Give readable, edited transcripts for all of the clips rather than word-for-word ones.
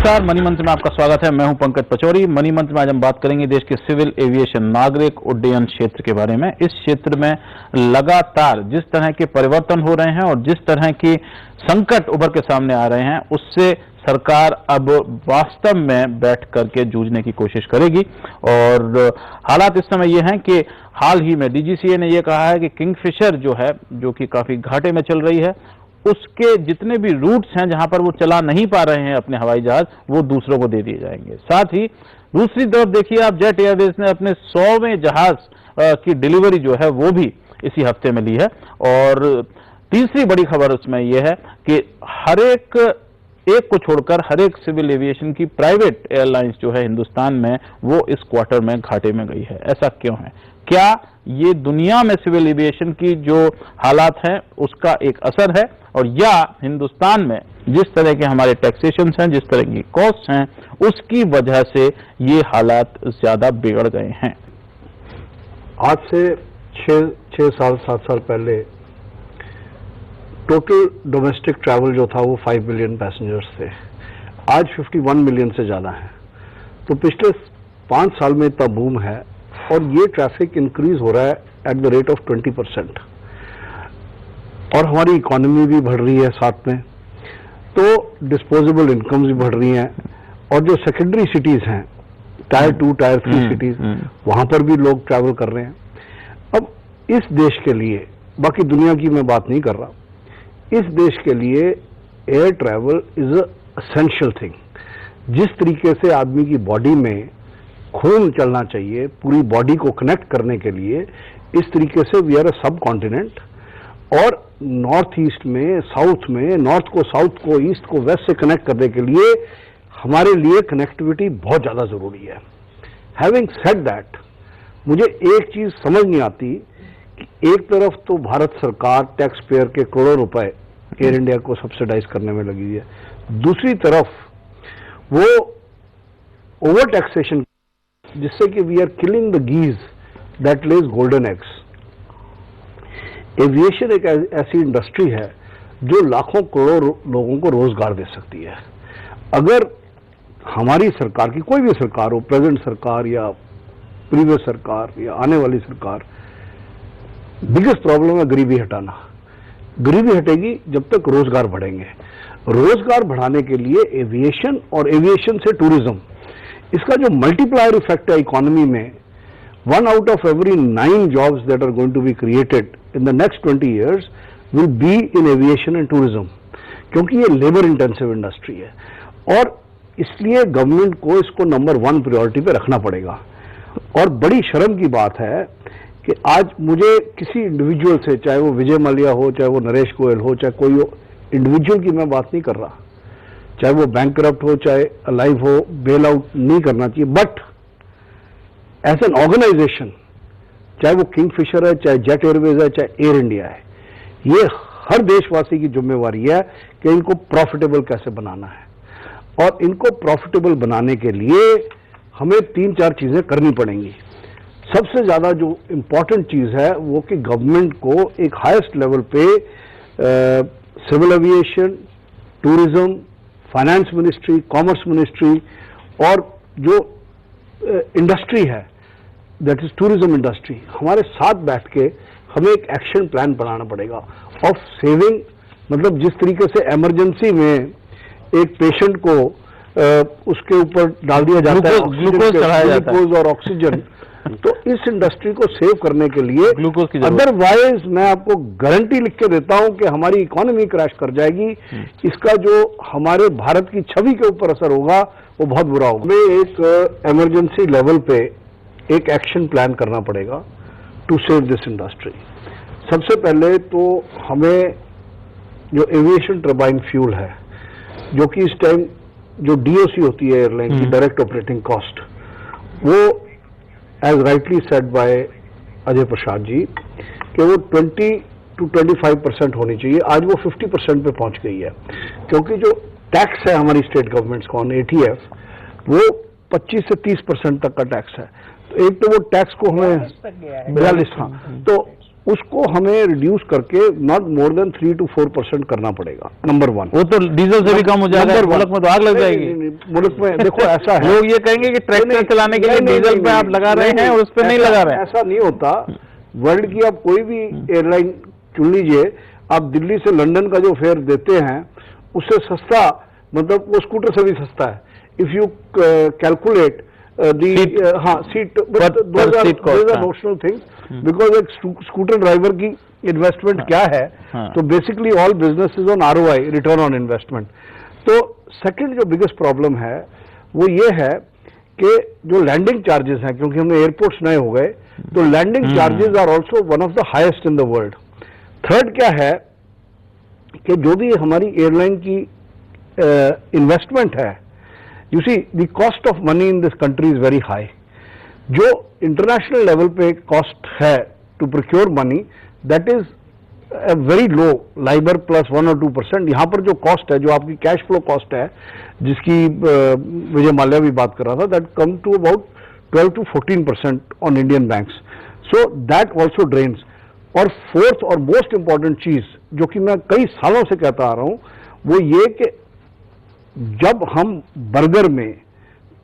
नमस्कार, मनी मंत्र में आपका स्वागत है। मैं हूं पंकज पचौरी। मनी मंत्र में आज हम बात करेंगे देश के सिविल एविएशन नागरिक उड्डयन क्षेत्र के बारे में। इस क्षेत्र में लगातार जिस तरह के परिवर्तन हो रहे हैं और जिस तरह की संकट उभर के सामने आ रहे हैं, उससे सरकार अब वास्तव में बैठ करके जूझने की कोशिश करेगी। और हालात इस समय ये हैं कि हाल ही में डीजीसीए ने यह कहा है कि किंगफिशर जो है, जो कि काफी घाटे में चल रही है, उसके जितने भी रूट्स हैं जहां पर वो चला नहीं पा रहे हैं अपने हवाई जहाज, वो दूसरों को दे दिए जाएंगे। साथ ही दूसरी तरफ देखिए आप, जेट एयरवेज ने अपने 100वें जहाज की डिलीवरी जो है वो भी इसी हफ्ते में ली है। और तीसरी बड़ी खबर उसमें यह है कि हर एक को छोड़कर हर एक सिविल एविएशन की प्राइवेट एयरलाइंस जो है हिंदुस्तान में, वो इस क्वार्टर में घाटे में गई है। ऐसा क्यों है? क्या ये दुनिया में सिविल एविएशन की जो हालात हैं उसका एक असर है, और या हिंदुस्तान में जिस तरह के हमारे टैक्सेशन हैं, जिस तरह की कॉस्ट हैं, उसकी वजह से ये हालात ज्यादा बिगड़ गए हैं? आज से 6 साल 7 साल पहले टोटल डोमेस्टिक ट्रैवल जो था वो 5 मिलियन पैसेंजर्स थे। आज 51 मिलियन से ज़्यादा है। तो पिछले 5 साल में इतना बूम है, और ये ट्रैफिक इंक्रीज हो रहा है एट द रेट ऑफ 20%। और हमारी इकोनॉमी भी बढ़ रही है साथ में, तो डिस्पोजेबल इनकम्स भी बढ़ रही हैं। और जो सेकेंडरी सिटीज़ हैं, टायर 2 टायर 3 सिटीज़, वहाँ पर भी लोग ट्रैवल कर रहे हैं। अब इस देश के लिए, बाकी दुनिया की मैं बात नहीं कर रहा, इस देश के लिए air travel is a essential thing. जिस तरीके से आदमी की बॉडी में खून चलना चाहिए पूरी बॉडी को कनेक्ट करने के लिए, इस तरीके से वी आर अ सब कॉन्टिनेंट। और नॉर्थ ईस्ट में, साउथ में, नॉर्थ को साउथ को, ईस्ट को वेस्ट से कनेक्ट करने के लिए हमारे लिए कनेक्टिविटी बहुत ज़्यादा ज़रूरी है। हैविंग सेड दैट, मुझे एक चीज़ समझ नहीं आती कि एक तरफ तो भारत सरकार टैक्स पेयर के करोड़ों रुपए एयर इंडिया को सब्सिडाइज करने में लगी है, दूसरी तरफ वो ओवर टैक्सेशन, जिससे कि we are killing the geese that lays golden eggs. Aviation एक ऐसी इंडस्ट्री है जो लाखों करोड़ों लोगों को रोजगार दे सकती है। अगर हमारी सरकार की, कोई भी सरकार हो, प्रेजेंट सरकार या प्रीवियस सरकार या आने वाली सरकार, बिगेस्ट प्रॉब्लम है गरीबी हटाना। गरीबी हटेगी जब तक रोजगार बढ़ेंगे। रोजगार बढ़ाने के लिए एविएशन और एविएशन से टूरिज्म, इसका जो मल्टीप्लायर इफेक्ट है इकोनॉमी में, 1 out of every 9 jobs that are going to be created in the next 20 years will be in aviation and tourism, क्योंकि ये लेबर इंटेंसिव इंडस्ट्री है। और इसलिए गवर्नमेंट को इसको नंबर 1 प्रायोरिटी पे रखना पड़ेगा। और बड़ी शर्म की बात है कि आज मुझे किसी इंडिविजुअल से, चाहे वो विजय माल्या हो, चाहे वो नरेश गोयल हो, चाहे कोई हो, इंडिविजुअल की मैं बात नहीं कर रहा, चाहे वो बैंकरप्ट हो, चाहे अलाइव हो, बेल आउट नहीं करना चाहिए, बट एज एन ऑर्गेनाइजेशन, चाहे वो किंगफिशर है, चाहे जेट एयरवेज है, चाहे एयर इंडिया है, ये हर देशवासी की जिम्मेवारी है कि इनको प्रॉफिटेबल कैसे बनाना है। और इनको प्रॉफिटेबल बनाने के लिए हमें 3-4 चीजें करनी पड़ेंगी। सबसे ज्यादा जो इंपॉर्टेंट चीज है वो कि गवर्नमेंट को एक हाईएस्ट लेवल पे civil aviation, tourism, finance ministry, commerce ministry, और जो इंडस्ट्री है दैट इज टूरिज्म इंडस्ट्री, हमारे साथ बैठ के हमें एक एक्शन प्लान बनाना पड़ेगा ऑफ सेविंग। मतलब जिस तरीके से इमरजेंसी में एक पेशेंट को उसके ऊपर डाल दिया जाता है ग्लूकोज और ऑक्सीजन, तो इस इंडस्ट्री को सेव करने के लिए ग्लूकोज की, अदरवाइज मैं आपको गारंटी लिख के देता हूं कि हमारी इकोनॉमी क्रैश कर जाएगी। इसका जो हमारे भारत की छवि के ऊपर असर होगा वो बहुत बुरा होगा। हमें एक इमरजेंसी लेवल पे एक एक्शन प्लान करना पड़ेगा टू सेव दिस इंडस्ट्री। सबसे पहले तो हमें जो एविएशन टर्बाइन फ्यूल है, जो कि इस टाइम जो डीओसी होती है एयरलाइन की, डायरेक्ट ऑपरेटिंग कॉस्ट, वो as rightly said by Ajay Prasad ji कि वो 20 to 25% होनी चाहिए। आज वो 50% पे पहुंच गई है, क्योंकि जो टैक्स है हमारी स्टेट गवर्नमेंट्स का ऑन एटीएफ, वो 25 से 30% तक का टैक्स है। तो एक तो वो टैक्स को हमें 42, हाँ, तो उसको हमें रिड्यूस करके नॉट मोर देन 3 to 4% करना पड़ेगा, नंबर 1। वो तो डीजल से भी कम हो जाएगा, मुल्क में तो आग लग जाएगी। मुल्क में देखो ऐसा है, लोग ये कहेंगे कि ट्रैक्टर चलाने के लिए डीजल पे आप लगा रहे हैं और उस पे नहीं लगा रहे हैं। ऐसा नहीं होता। वर्ल्ड की आप कोई भी एयरलाइन चुन लीजिए, आप दिल्ली से लंदन का जो फेयर देते हैं उससे सस्ता, मतलब वो स्कूटर से भी सस्ता है। If you calculate seat notional things, because एक स्कूटर ड्राइवर की इन्वेस्टमेंट क्या है, तो basically all business is on ROI, return on investment. तो सेकंड जो बिगेस्ट प्रॉब्लम है वो ये है कि जो लैंडिंग चार्जेस हैं, क्योंकि हमने एयरपोर्ट्स नए हो गए, तो landing charges are also one of the highest in the world. Third क्या है कि जो भी हमारी एयरलाइन की इन्वेस्टमेंट है, you see the cost of money in this country is very high. जो इंटरनेशनल लेवल पे कॉस्ट है to procure money, that is very low, LIBOR plus 1 or 2%। यहाँ पर जो कॉस्ट है, जो आपकी कैश फ्लो कॉस्ट है, जिसकी विजय माल्या भी बात कर रहा था, that come to about 12 to 14% on Indian banks. So that also drains. और फोर्थ और मोस्ट इंपॉर्टेंट चीज जो कि मैं कई सालों से कहता आ रहा हूं, वो ये कि जब हम बर्गर में,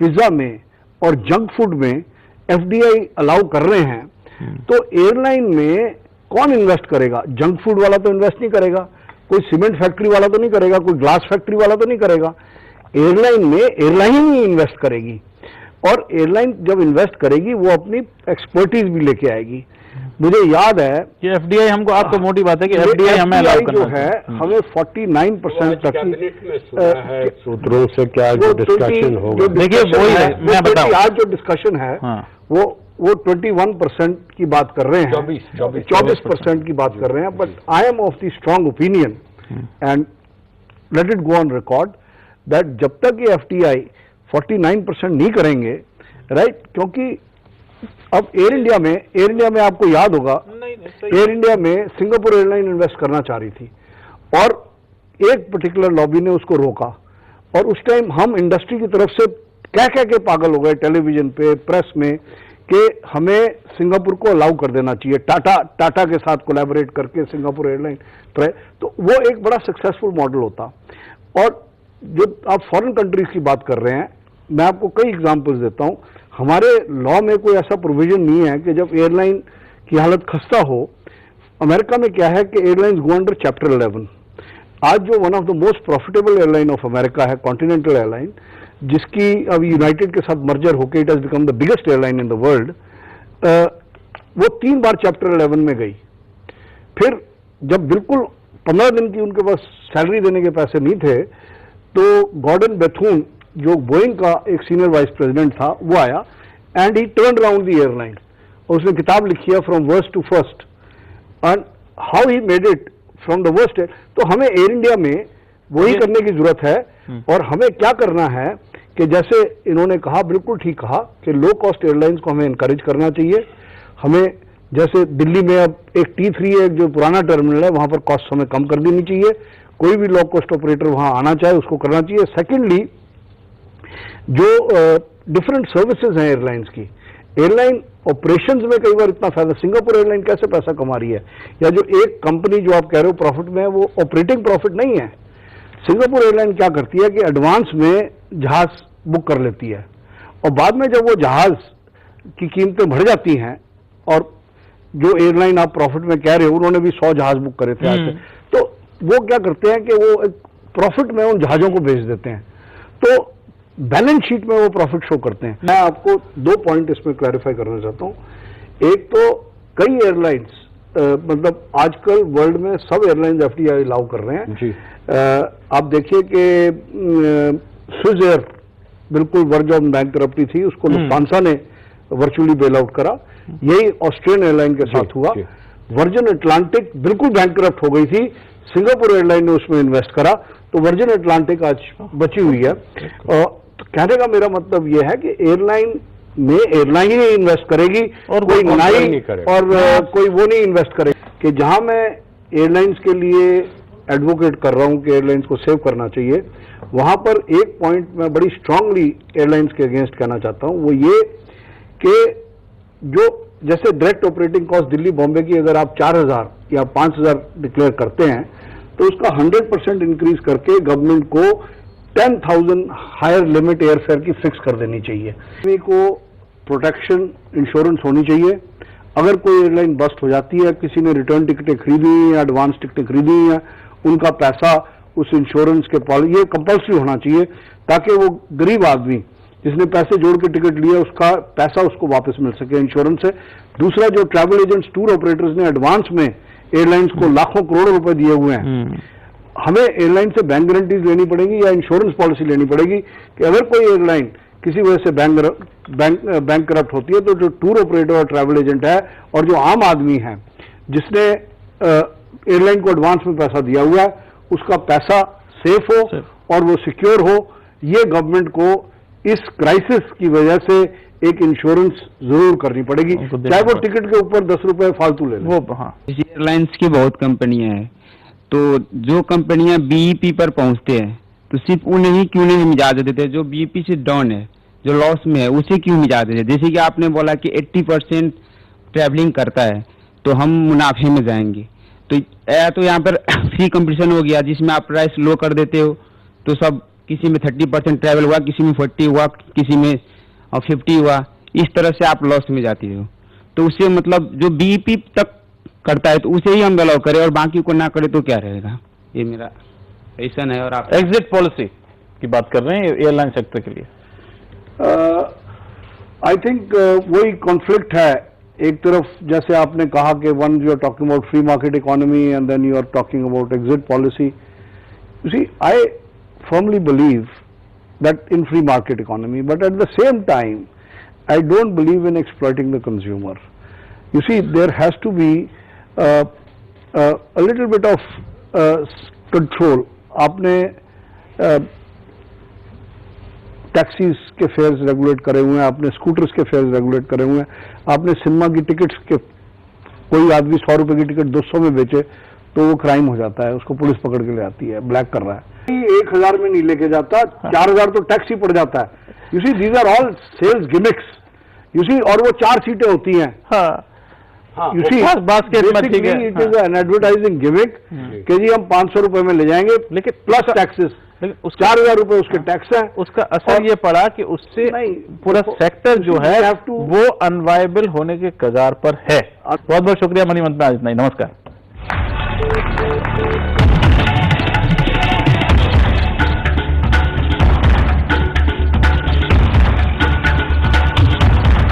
पिज्जा में और जंक फूड में FDI अलाउ कर रहे हैं, तो एयरलाइन में कौन इन्वेस्ट करेगा? जंक फूड वाला तो इन्वेस्ट नहीं करेगा, कोई सीमेंट फैक्ट्री वाला तो नहीं करेगा, कोई ग्लास फैक्ट्री वाला तो नहीं करेगा। एयरलाइन में एयरलाइन ही इन्वेस्ट करेगी, और एयरलाइन जब इन्वेस्ट करेगी वो अपनी एक्सपर्टीज भी लेके आएगी। मुझे याद है कि FDI हमको, आपको मोटी बात है कि FDI हमें अलाउ करना जो है, हमें 49% तक है सूत्रों से क्या जो डिस्कशन होगा। देखिए वही है, मैं बताऊं, आज जो डिस्कशन है वो 21% की बात कर रहे हैं, 24% की बात कर रहे हैं। But I am of the strong opinion and let it go on record that जब तक ये FDI 49% नहीं करेंगे, राइट, क्योंकि अब एयर इंडिया में आपको याद होगा, एयर इंडिया में सिंगापुर एयरलाइन इन्वेस्ट करना चाह रही थी और एक पर्टिकुलर लॉबी ने उसको रोका, और उस टाइम हम इंडस्ट्री की तरफ से कह के पागल हो गए टेलीविजन पे, प्रेस में, कि हमें सिंगापुर को अलाउ कर देना चाहिए, टाटा के साथ कोलैबोरेट करके सिंगापुर एयरलाइन। तो वो एक बड़ा सक्सेसफुल मॉडल होता। और जो आप फॉरेन कंट्रीज की बात कर रहे हैं, मैं आपको कई एग्जांपल्स देता हूं। हमारे लॉ में कोई ऐसा प्रोविजन नहीं है कि जब एयरलाइन की हालत खस्ता हो, अमेरिका में क्या है कि एयरलाइंस गो अंडर चैप्टर 11। आज जो one of the most profitable airline of America है कॉन्टिनेंटल एयरलाइन, जिसकी अब यूनाइटेड के साथ मर्जर होकर it has become the biggest airline in the world, वो 3 बार चैप्टर 11 में गई। फिर जब बिल्कुल 15 दिन की उनके पास सैलरी देने के पैसे नहीं थे, तो गॉर्डन बेथून जो बोइंग का एक सीनियर वाइस प्रेसिडेंट था, वो आया and he turn around the airline. उसने किताब लिखी है from worst to first and how he made it from the worst. तो हमें एयर इंडिया में वही करने की जरूरत है। और हमें क्या करना है कि जैसे इन्होंने कहा, बिल्कुल ठीक कहा, कि लो कॉस्ट एयरलाइंस को हमें इनकरेज करना चाहिए। हमें जैसे दिल्ली में अब एक T3 एक जो पुराना टर्मिनल है, वहां पर कॉस्ट हमें कम कर देनी चाहिए। कोई भी लो कॉस्ट ऑपरेटर वहां आना चाहे उसको करना चाहिए। सेकेंडली, जो डिफरेंट सर्विसेज हैं एयरलाइंस की, एयरलाइन ऑपरेशंस में कई बार इतना फायदा, सिंगापुर एयरलाइन कैसे पैसा कमा रही है, या जो एक कंपनी जो आप कह रहे हो प्रॉफिट में है, वो ऑपरेटिंग प्रॉफिट नहीं है। सिंगापुर एयरलाइन क्या करती है कि एडवांस में जहाज बुक कर लेती है, और बाद में जब वो जहाज की कीमतें बढ़ जाती हैं, और जो एयरलाइन आप प्रॉफिट में कह रहे हो, उन्होंने भी 100 जहाज बुक करे थे आज से, तो वो क्या करते हैं कि वो प्रॉफिट में उन जहाजों को बेच देते हैं, तो बैलेंस शीट में वो प्रॉफिट शो करते हैं। मैं आपको 2 पॉइंट इसमें क्लैरिफाई करना चाहता हूं। एक तो कई एयरलाइंस, मतलब आजकल वर्ल्ड में सब एयरलाइंस FDI अलाउ कर रहे हैं जी। आप देखिए कि स्विस एयर बिल्कुल वर्ज ऑन बैंकरप्टी थी, उसको लुफ्थांसा ने वर्चुअली बेल आउट करा। यही ऑस्ट्रियन एयरलाइन के साथ हुआ। वर्जिन अटलांटिक बिल्कुल बैंकरप्ट हो गई थी, सिंगापुर एयरलाइन ने उसमें इन्वेस्ट करा, तो वर्जिन अटलांटिक आज बची हुई है। तो कहने का मेरा मतलब यह है कि एयरलाइन में एयरलाइन ही इन्वेस्ट करेगी, और कोई नहीं और कोई वो नहीं इन्वेस्ट करेगा। कि जहां मैं एयरलाइंस के लिए एडवोकेट कर रहा हूं कि एयरलाइंस को सेव करना चाहिए, वहां पर एक पॉइंट मैं बड़ी स्ट्रांगली एयरलाइंस के अगेंस्ट कहना चाहता हूं, वो ये कि जो जैसे direct operating cost Delhi Bombay की अगर आप 4,000 या 5,000 डिक्लेयर करते हैं तो उसका 100% इंक्रीज करके गवर्नमेंट को 10,000 हायर लिमिट एयरफेयर की फिक्स कर देनी चाहिए। आदमी को प्रोटेक्शन इंश्योरेंस होनी चाहिए। अगर कोई एयरलाइन बस्ट हो जाती है, किसी ने रिटर्न टिकटें खरीदी हुई हैं या एडवांस टिकटें खरीदी हुई हैं, उनका पैसा उस इंश्योरेंस के ये कंपल्सरी होना चाहिए ताकि वो गरीब आदमी जिसने पैसे जोड़ के टिकट लिया उसका पैसा उसको वापस मिल सके इंश्योरेंस से। दूसरा, जो ट्रैवल एजेंट्स, टूर ऑपरेटर्स ने एडवांस में एयरलाइंस को लाखों करोड़ों रुपए दिए हुए हैं, हमें एयरलाइन से बैंक गारंटीज लेनी पड़ेगी या इंश्योरेंस पॉलिसी लेनी पड़ेगी कि अगर कोई एयरलाइन किसी वजह से बैंक करप्ट होती है तो जो टूर ऑपरेटर और ट्रैवल एजेंट है और जो आम आदमी है जिसने एयरलाइन को एडवांस में पैसा दिया हुआ है उसका पैसा सेफ हो और वो सिक्योर हो। ये गवर्नमेंट को इस क्राइसिस की वजह से एक इंश्योरेंस जरूर करनी पड़ेगी, चाहे वो टिकट के ऊपर 10 रुपए फालतू ले वो। हाँ, एयरलाइंस की बहुत कंपनियां हैं, तो जो कंपनियां बीईपी पर पहुंचते हैं तो सिर्फ उन्हें ही क्यों नहीं इजाजत देते? जो बीईपी से डाउन है, जो लॉस में है, उसे क्यों इजाजत देते? जैसे कि आपने बोला कि 80% ट्रैवलिंग करता है तो हम मुनाफे में जाएंगे, तो यहाँ पर फ्री कंपटीशन हो गया जिसमें आप प्राइस लो कर देते हो तो सब, किसी में 30% ट्रैवल हुआ, किसी में 40 हुआ, किसी में 50 हुआ, इस तरह से आप लॉस में जाती हो। तो उससे मतलब जो बीईपी तक करता है तो उसे ही हम अलाउ करें और बाकी को ना करे तो क्या रहेगा? ये मेरा क्वेश्चन है। और आप एग्जिट पॉलिसी की बात कर रहे हैं एयरलाइन सेक्टर के लिए? आई थिंक वही कॉन्फ्लिक्ट है। एक तरफ जैसे आपने कहा कि one you are talking about free market economy and then you are talking about exit policy. You see, I firmly believe that in free market economy, but at the same time I don't believe in exploiting the consumer. You see, there has to be a little bit of control. आपने taxis के fears regulate करे हुए हैं, आपने scooters के fears regulate करे हुए हैं, आपने सिनेमा की टिकट्स के, कोई आदमी 100 रुपए की टिकट 200 में बेचे तो वो क्राइम हो जाता है, उसको पुलिस पकड़ के ले आती है, ब्लैक कर रहा है। 1,000 में नहीं लेके जाता, 4,000 तो टैक्स ही पड़ जाता है। You see, these are all sales gimmicks. You see, और वो 4 सीटें होती हैं। You see, basically it is an advertising gimmick कि जी हम 500 रुपए में ले जाएंगे, लेकिन प्लस टैक्सेस, 4,000 रुपए उसके टैक्स है। उसका असर ये पड़ा कि उससे पूरा सेक्टर जो है वो अनवायबल होने के कगार पर है। बहुत बहुत शुक्रिया मणिमंथ में आज इतना ही। नमस्कार।